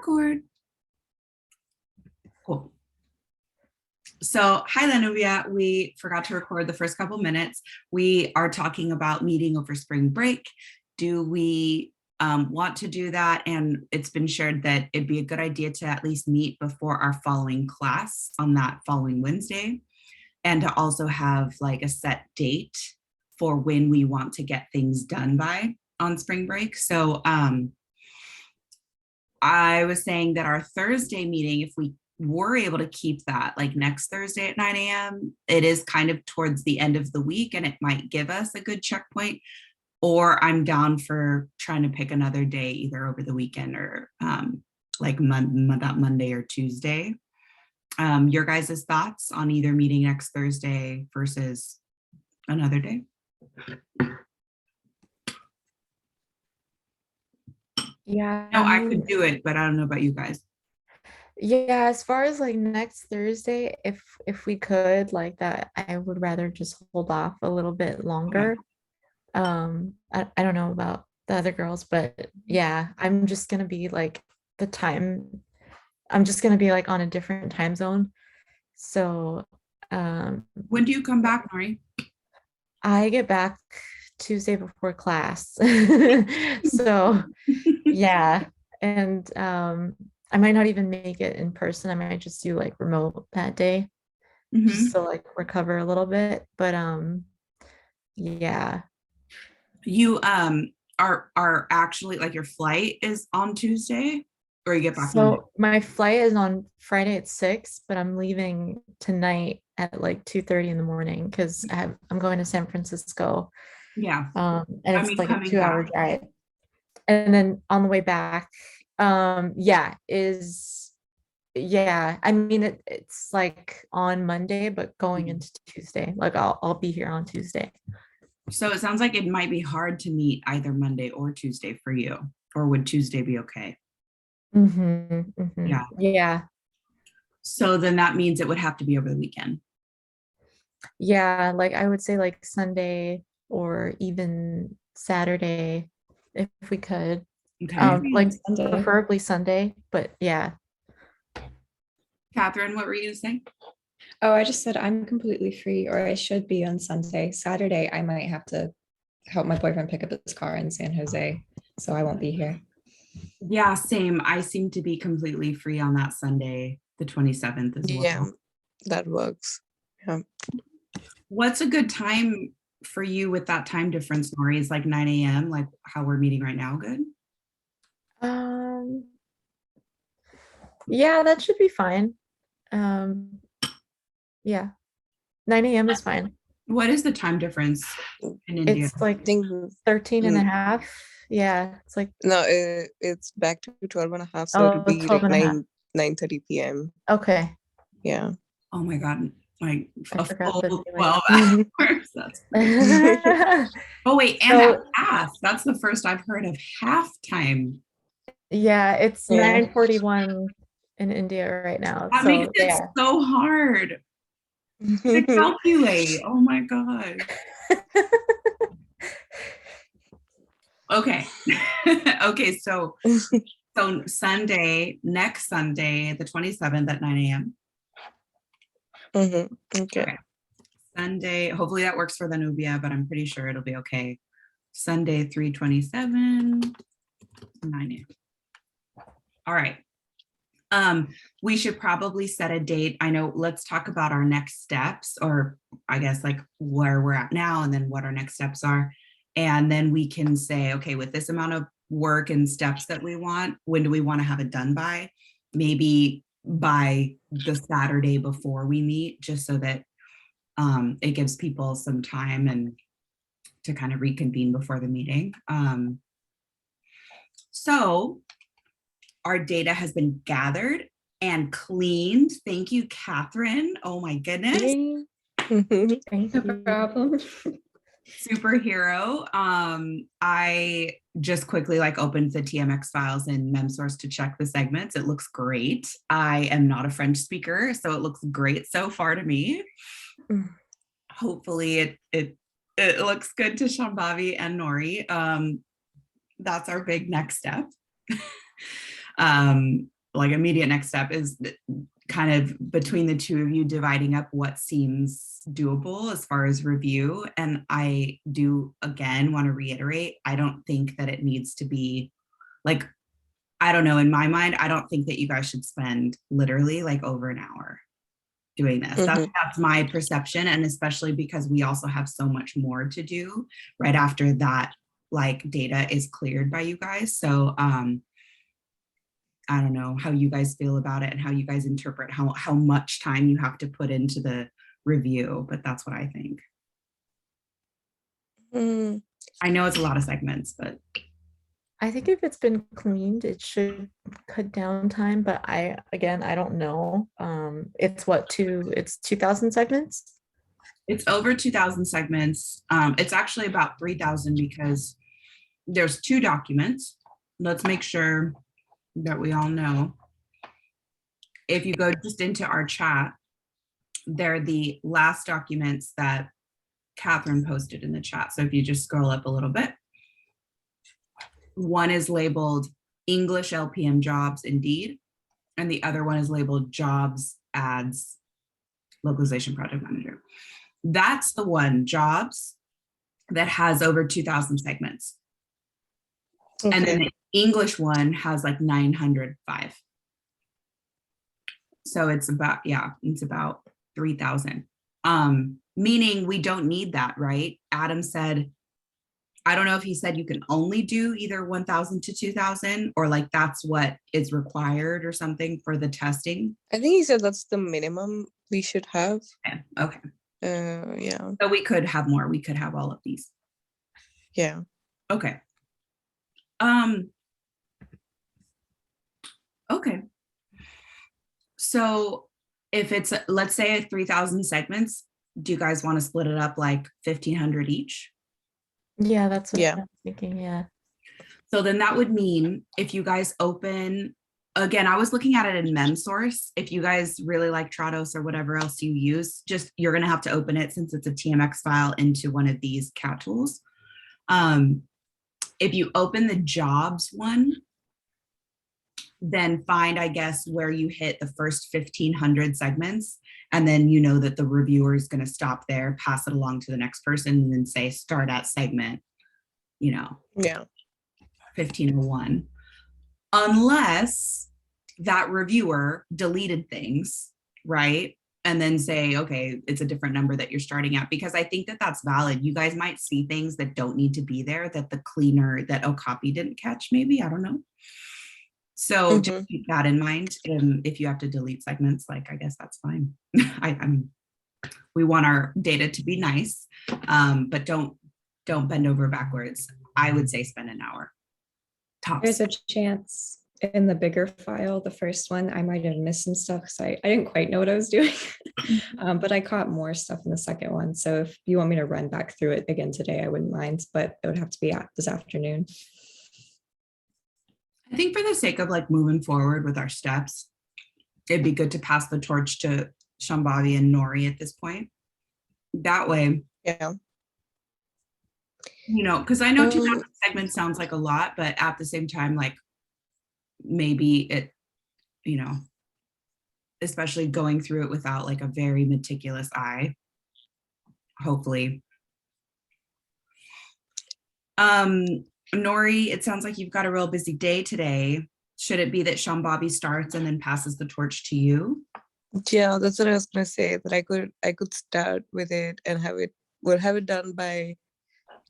Record. Cool. So, hi, Lenuvia. We forgot to record the first couple minutes. We are talking about meeting over spring break. Do we want to do that? And it's been shared that it'd be a good idea to at least meet before our following class on that following Wednesday, and to also have like a set date for when we want to get things done by on spring break. So I was saying that our Thursday meeting, if we were able to keep that like next Thursday at 9 a.m., it is kind of towards the end of the week and it might give us a good checkpoint. Or I'm down for trying to pick another day, either over the weekend or like that Monday or Tuesday. Your guys' thoughts on either meeting next Thursday versus another day? Yeah, No, I could do it, but I don't know about you guys. yeah, as far as like next Thursday, if we could like that, I would rather just hold off a little bit longer. I don't know about the other girls, but yeah, I'm just gonna be like the time, I'm just gonna be like on a different time zone. So When do you come back, Nori? I get back Tuesday before class. So yeah. And I might not even make it in person. I might just do like remote that day just Mhm. to like recover a little bit. But yeah. You are actually like your flight is on Tuesday or you get back Monday? So my flight is on Friday at 6, but I'm leaving tonight at like 2:30 in the morning because I'm going to San Francisco. Yeah. And I it's mean, like a coming 2-hour back. drive. And then on the way back, yeah, yeah, I mean it's like on Monday, but going into Tuesday. Like I'll be here on Tuesday. So it sounds like it might be hard to meet either Monday or Tuesday for you. Or would Tuesday be okay? Yeah. Yeah. So then that means it would have to be over the weekend. Yeah, like I would say like Sunday or even Saturday if we could. Okay. Like Sunday. preferably Sunday, but yeah. Catherine, what were you going to say? Oh, I just said I'm completely free, or I should be on Sunday. Saturday, I might have to help my boyfriend pick up his car in San Jose, so I won't be here. Yeah, same. I seem to be completely free on that Sunday, the 27th as well. Yeah, that works. Yeah. What's a good time for you with that time difference, Nori? Is like 9 a.m., like how we're meeting right now, good? Um, yeah, that should be fine. Yeah, 9 a.m. is fine. What is the time difference in India? It's like I think 13 and a half. Yeah, it's like, no, it's back to 12 and a half, so it'll oh, be 12 like and a half. 9:30 p.m. Okay. Yeah. Oh my God, like I a forgot full the 12 daylight. hours. That's crazy. Oh wait, and at So half. That's the first I've heard of halftime. yeah, it's Yeah. 9:41 in India right now. That makes So it yeah. so hard to calculate. Oh my God. Okay. Okay, so Sunday, next Sunday, the 27th at 9 a.m. Okay. Okay. Sunday, hopefully that works for the Nubia, but I'm pretty sure it'll be okay. Sunday, 3/27, 9 a.m. All right. We should probably set a date. I know, let's talk about our next steps, or I guess like where we're at now and then what our next steps are. And then we can say, okay, with this amount of work and steps that we want, when do we want to have it done by? Maybe by the Saturday before we meet, just so that it gives people some time and to kind of reconvene before the meeting. So our data has been gathered and cleaned. Thank you, Catherine. Oh my goodness. Thank No you. problem. Superhero. I just quickly like opened the TMX files in MemSource to check the segments. It looks great. I am not a French speaker, so it looks great so far to me. Hopefully it looks good to Shambhavi and Nori. That's our big next step. Like immediate next step is kind of between the two of you dividing up what seems doable as far as review. And I do again want to reiterate, I don't think that it needs to be like, I don't know, in my mind, I don't think that you guys should spend literally like over an hour doing this. That's my perception. And especially because we also have so much more to do right after that, like data is cleared by you guys. So I don't know how you guys feel about it and how you guys interpret how much time you have to put into the review, but that's what I think. Mm, I know it's a lot of segments, but I think if it's been cleaned, it should cut down time, but I don't know. It's it's 2,000 segments. it's over 2,000 segments. It's actually about 3,000 because there's 2 documents. Let's make sure that we all know. If you go just into our chat, they're the last documents that Catherine posted in the chat. So if you just scroll up a little bit, one is labeled English LPM jobs Indeed, and the other one is labeled jobs ads localization project manager. That's the one, jobs, that has over 2,000 segments. And then okay. the English one has like 905. So it's about, yeah, it's about 3,000. Meaning we don't need that, right? Adam said, I don't know if he said you can only do either 1,000 to 2,000 or like that's what is required or something for the testing. I think he said that's the minimum we should have. Okay. Yeah. So we could have more. We could have all of these. Yeah. Okay. Okay. So if it's, let's say 3,000 segments, do you guys want to split it up like 1,500 each? Yeah, that's what Yeah. I'm thinking. Yeah. So then that would mean if you guys open, again, I was looking at it in MemSource. If you guys really like Trados or whatever else you use, just you're going to have to open it since it's a TMX file into one of these CAT tools. If you open the jobs one, then find, I guess, where you hit the first 1,500 segments. And then you know that the reviewer is going to stop there, pass it along to the next person, and then say, start at segment, Yeah. 1501. Unless that reviewer deleted things, right? And then say, okay, it's a different number that you're starting at, because I think that that's valid. You guys might see things that don't need to be there that the cleaner, that Okapi didn't catch, maybe, I don't know. So just keep that in mind. If you have to delete segments, like, I guess that's fine. We want our data to be nice, but don't bend over backwards. I would say spend an hour. Tops. There's a chance in the bigger file, the first one, I might have missed some stuff because I didn't quite know what I was doing. But I caught more stuff in the second one. So if you want me to run back through it again today, I wouldn't mind, but it would have to be this afternoon. I think for the sake of like moving forward with our steps, it'd be good to pass the torch to Shambhavi and Nori at this point. That way, Yeah. because I know 2,000 segments sounds like a lot, but at the same time, like maybe it, especially going through it without like a very meticulous eye, hopefully. Nori, it sounds like you've got a real busy day today. Should it be that Shambhavi starts and then passes the torch to you? Yeah, that's what I was gonna say, that I could start with it and we'll have it done by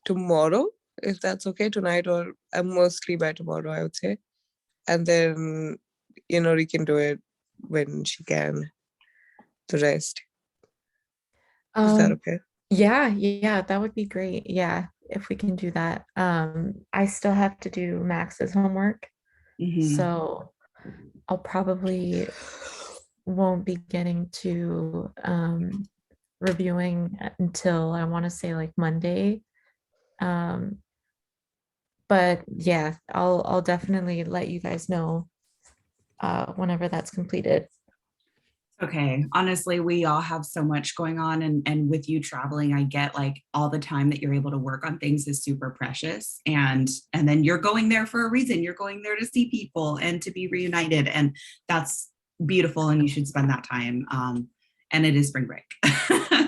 tomorrow, if that's okay, tonight, or mostly by tomorrow, I would say. And then, we can do it when she can, the rest. Is that okay? Yeah, that would be great. Yeah, if we can do that. I still have to do Max's homework, so I'll probably won't be getting to reviewing until I want to say like Monday. But yeah, I'll definitely let you guys know whenever that's completed. Okay, honestly, we all have so much going on, and with you traveling, I get like all the time that you're able to work on things is super precious, and then you're going there for a reason. You're going there to see people and to be reunited, and that's beautiful, and you should spend that time. And it is spring break.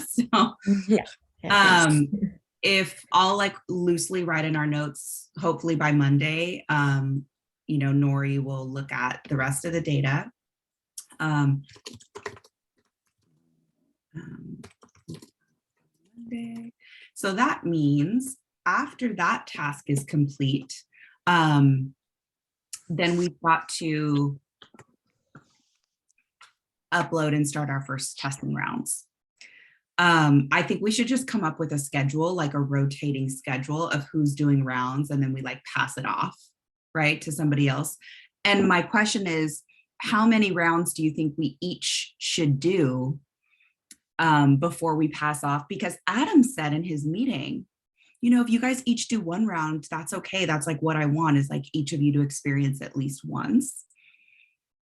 So Yeah. Yeah, um if I'll like loosely write in our notes, hopefully by Monday, Nori will look at the rest of the data. Um, Monday. So that means after that task is complete, then we've got to upload and start our first testing rounds. I think we should just come up with a schedule, like a rotating schedule of who's doing rounds, and then we like pass it off, right, to somebody else. And my question is, how many rounds do you think we each should do before we pass off? Because Adam said in his meeting, if you guys each do one round, that's okay. That's like what I want, is like each of you to experience at least once.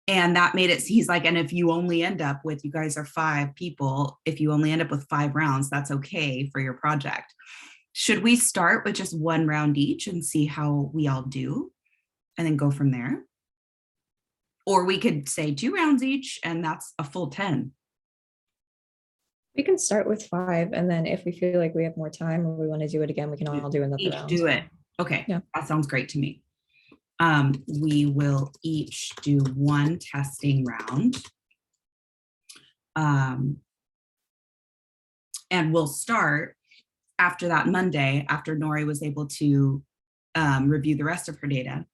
And that made it, he's like, and if you only end up with, you guys are 5 people, if you only end up with 5 rounds, that's okay for your project. Should we start with just 1 round each and see how we all do and then go from there? Or we could say 2 rounds each and that's a full 10. We can start with 5, and then if we feel like we have more time or we want to do it again, we can all do another Each round. do it. Okay, Yeah. that sounds great to me. We will each do 1 testing round. And we'll start after that Monday, after Nori was able to review the rest of her data.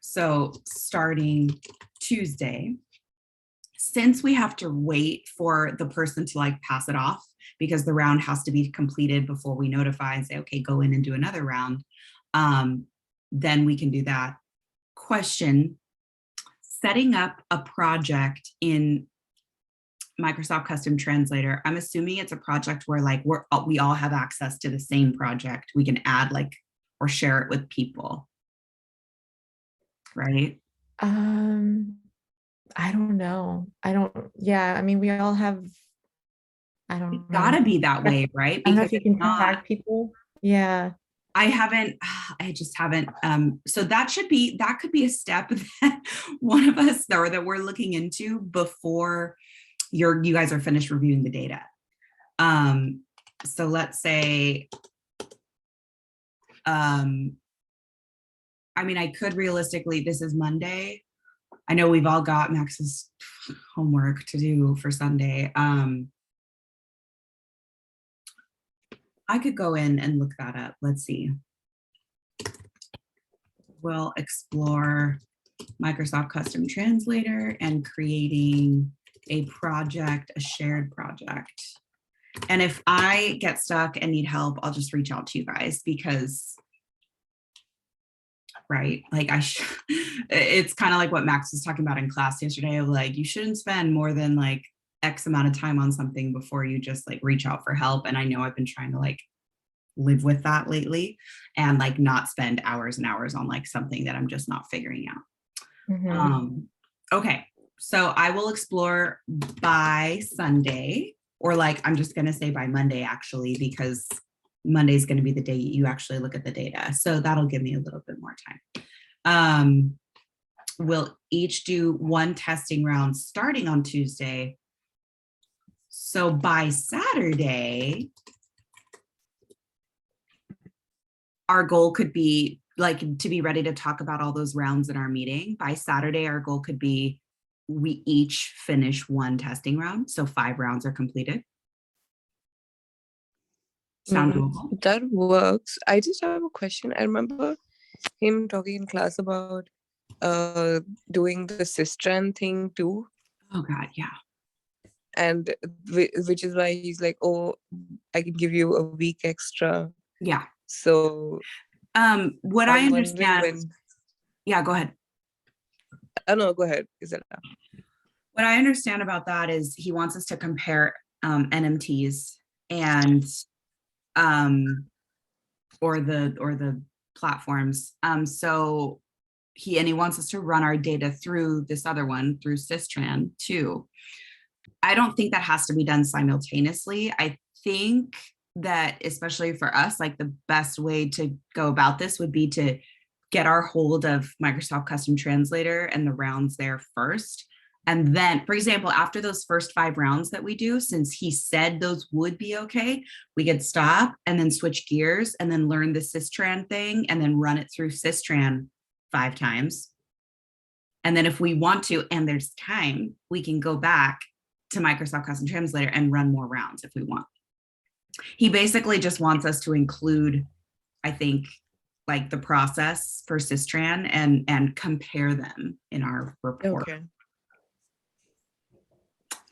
So starting Tuesday, since we have to wait for the person to like pass it off, because the round has to be completed before we notify and say, okay, go in and do another round, then we can do that. Question, setting up a project in Microsoft Custom Translator, I'm assuming it's a project where like we all have access to the same project. We can add like or share it with people, right? I don't know. Yeah, I mean, we all have, I don't It's know. gotta be that way, right? I don't know if Because you if can not, tag people. Yeah. I just haven't. So that could be a step that one of us, or that we're looking into before you guys are finished reviewing the data. So let's say, I mean, I could realistically, this is Monday. I know we've all got Max's homework to do for Sunday. I could go in and look that up. Let's see. We'll explore Microsoft Custom Translator and creating a project, a shared project. And if I get stuck and need help, I'll just reach out to you guys, because right, like it's kind of like what Max was talking about in class yesterday, of like, you shouldn't spend more than like X amount of time on something before you just like reach out for help. And I know I've been trying to like live with that lately, and like not spend hours and hours on like something that I'm just not figuring out. Mhm. Okay, so I will explore by Sunday, or like, I'm just gonna say by Monday actually, because Monday is gonna be the day you actually look at the data. So that'll give me a little bit more time. We'll each do 1 testing round starting on Tuesday. So by Saturday, our goal could be like to be ready to talk about all those rounds in our meeting. By Saturday, our goal could be we each finish 1 testing round. So 5 rounds are completed. Sound doable? That works. I just have a question. I remember him talking in class about doing the Sistran thing too. Oh God, yeah. And which is why he's like, oh, I can give you a week extra. Yeah. So what I I'm wondering understand, yeah, go ahead. Oh no, go ahead. Is that What I understand about that is he wants us to compare NMTs and or the platforms. So he wants us to run our data through this other one, through Sistran too. I don't think that has to be done simultaneously. I think that especially for us, like the best way to go about this would be to get our hold of Microsoft Custom Translator and the rounds there first. And then, for example, after those first 5 rounds that we do, since he said those would be okay, we could stop and then switch gears and then learn the Systran thing and then run it through Systran 5 times. And then if we want to, and there's time, we can go back to Microsoft Custom Translator and run more rounds if we want. He basically just wants us to include, I think, like the process for Systran and compare them in our report. Okay.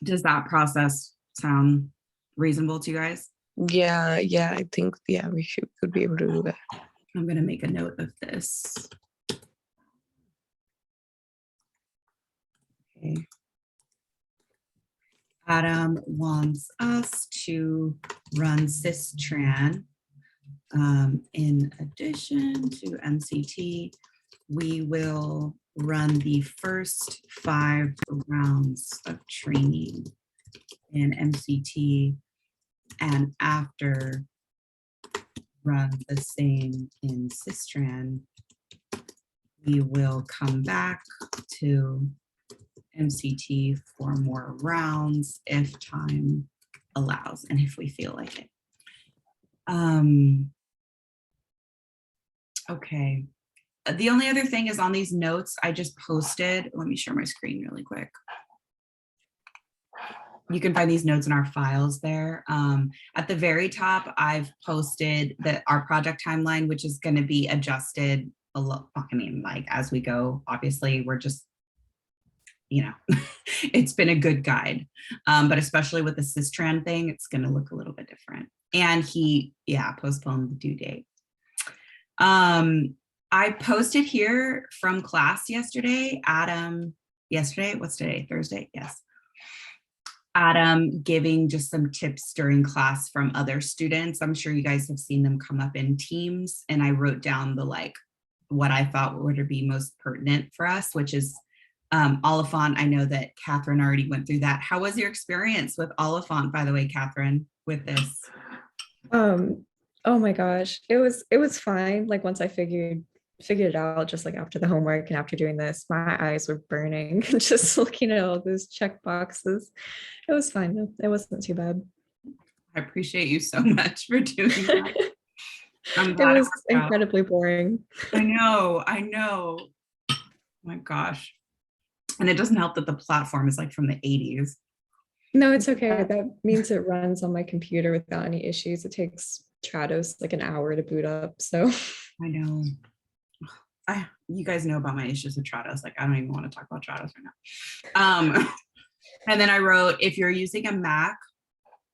Does that process sound reasonable to you guys? Yeah, I think we could be able to do that. I'm going to make a note of this. Okay. Adam wants us to run Systran. In addition to MCT, we will run the first 5 rounds of training in MCT and after run the same in Systran. We will come back to MCT for more rounds if time allows and if we feel like it. Okay. The only other thing is on these notes I just posted. Let me share my screen really quick. You can find these notes in our files there. At the very top, I've posted our project timeline, which is going to be adjusted a lot. I mean, like as we go, obviously, we're just, you know, it's been a good guide. But especially with the Systran thing, it's going to look a little bit different. And he, postponed the due date. I posted here from class yesterday, what's today, Thursday? Yes. Adam giving just some tips during class from other students. I'm sure you guys have seen them come up in Teams, and I wrote down what I thought would be most pertinent for us, which is Oliphant. I know that Catherine already went through that. How was your experience with Oliphant, by the way, Catherine, with this? Oh my gosh, it was fine. Like once I figured it out, just like after the homework and after doing this, my eyes were burning just looking at all those check boxes. It was fine though. It wasn't too bad. I appreciate you so much for doing that. I'm It glad was worked out. incredibly boring. I know. Oh my gosh. And it doesn't help that the platform is like from the 80s. No, it's okay. That means it runs on my computer without any issues. It takes Trados like an hour to boot up. So I know. You guys know about my issues with Trados. Like, I don't even want to talk about Trados right now. And then I wrote, if you're using a Mac,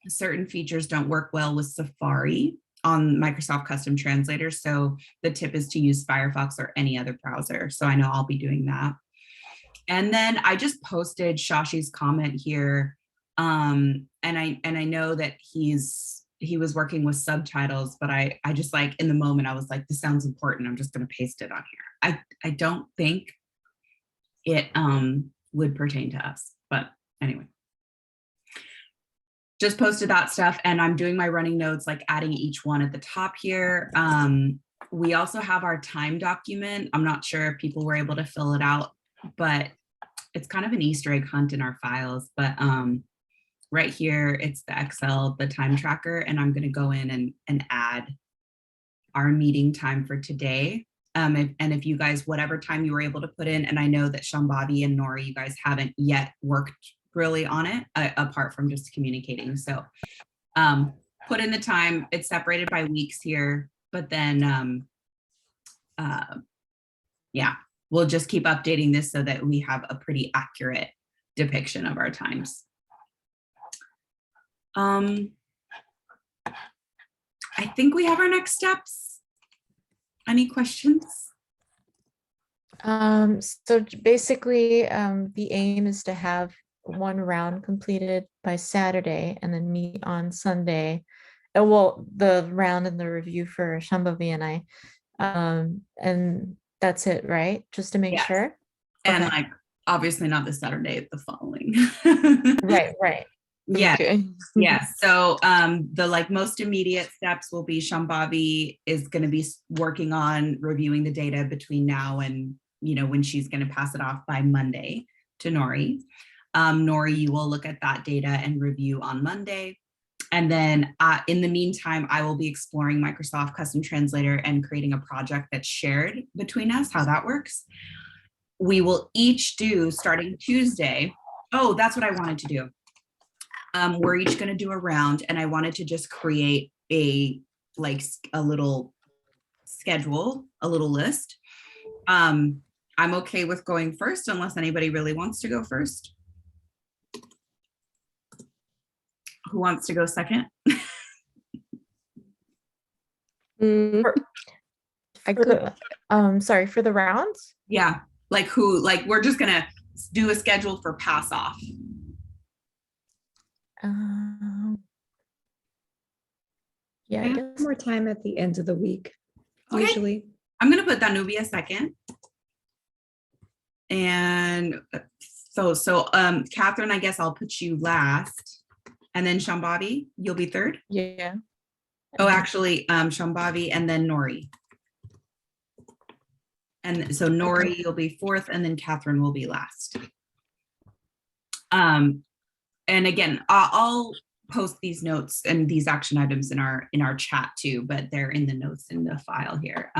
certain features don't work well with Safari on Microsoft Custom Translator. So the tip is to use Firefox or any other browser. So I know I'll be doing that. And then I just posted Shashi's comment here. And I know that he was working with subtitles, but I just like in the moment, I was like, this sounds important. I'm just going to paste it on here. I don't think it would pertain to us, but anyway. Just posted that stuff and I'm doing my running notes, like adding each one at the top here. We also have our time document. I'm not sure if people were able to fill it out, but it's kind of an Easter egg hunt in our files. But right here, it's the Excel, the time tracker, and I'm going to go in and add our meeting time for today. And if you guys, whatever time you were able to put in, and I know that Shambhavi and Nori, you guys haven't yet worked really on it, apart from just communicating. So put in the time, it's separated by weeks here, but then, yeah, we'll just keep updating this so that we have a pretty accurate depiction of our times. I think we have our next steps. Any questions? So basically, the aim is to have one round completed by Saturday and then meet on Sunday. Well, the round and the review for Shambhavi and I. And that's it, right? Just to make Yes. sure. And Okay. like, obviously not this Saturday, the following. Right, right. Yeah. Okay. Yes. So the like most immediate steps will be Shambhavi is going to be working on reviewing the data between now and when she's going to pass it off by Monday to Nori. Nori, you will look at that data and review on Monday. And then in the meantime, I will be exploring Microsoft Custom Translator and creating a project that's shared between us, how that works. We will each do, starting Tuesday. Oh, that's what I wanted to do. We're each going to do a round, and I wanted to just create a little schedule, a little list. I'm okay with going first unless anybody really wants to go first. Who wants to go second? Mm, I For could. sorry, for the rounds? Yeah, we're just gonna do a schedule for pass off. Yeah, I I have guess. more time at the end of the week, Okay. usually. I'm gonna put Danubia second. And so Catherine, I guess I'll put you last. And then Shambhavi, you'll be third. Yeah. Oh, actually, Shambhavi and then Nori. And so Nori, you'll be fourth, and then Catherine will be last. And again, I'll post these notes and these action items in our chat too, but they're in the notes in the file here.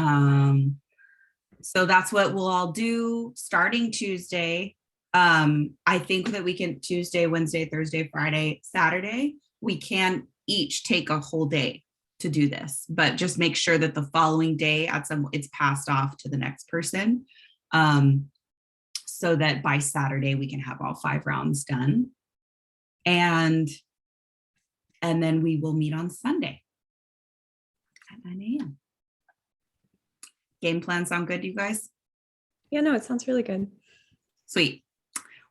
So that's what we'll all do starting Tuesday. I think that we can Tuesday, Wednesday, Thursday, Friday, Saturday, we can each take a whole day to do this, but just make sure that the following day it's passed off to the next person. So that by Saturday we can have all 5 rounds done. And then we will meet on Sunday at 9 a.m. Game plan sound good, you guys? Yeah, no, it sounds really good. Sweet.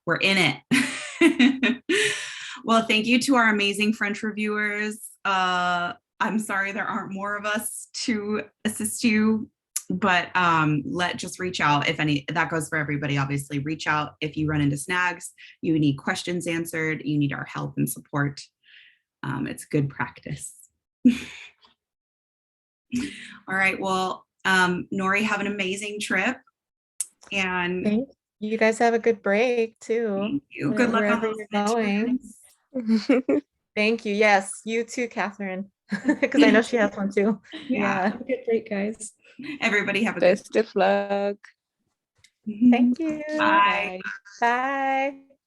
We're in it. Well, thank you to our amazing French reviewers. I'm sorry there aren't more of us to assist you, but just reach out if any, that goes for everybody, obviously. Reach out if you run into snags, you need questions answered, you need our help and support. It's good practice. All right, well, Nori, have an amazing trip. And Thank you guys have a good break too. thank you. Good luck on Wherever those you're going. midterms. Thank you. Yes, you too, Catherine. Because I know she has one too. Yeah. Have a good break, guys. Everybody have a good Best of luck. Thank you. Bye. Bye.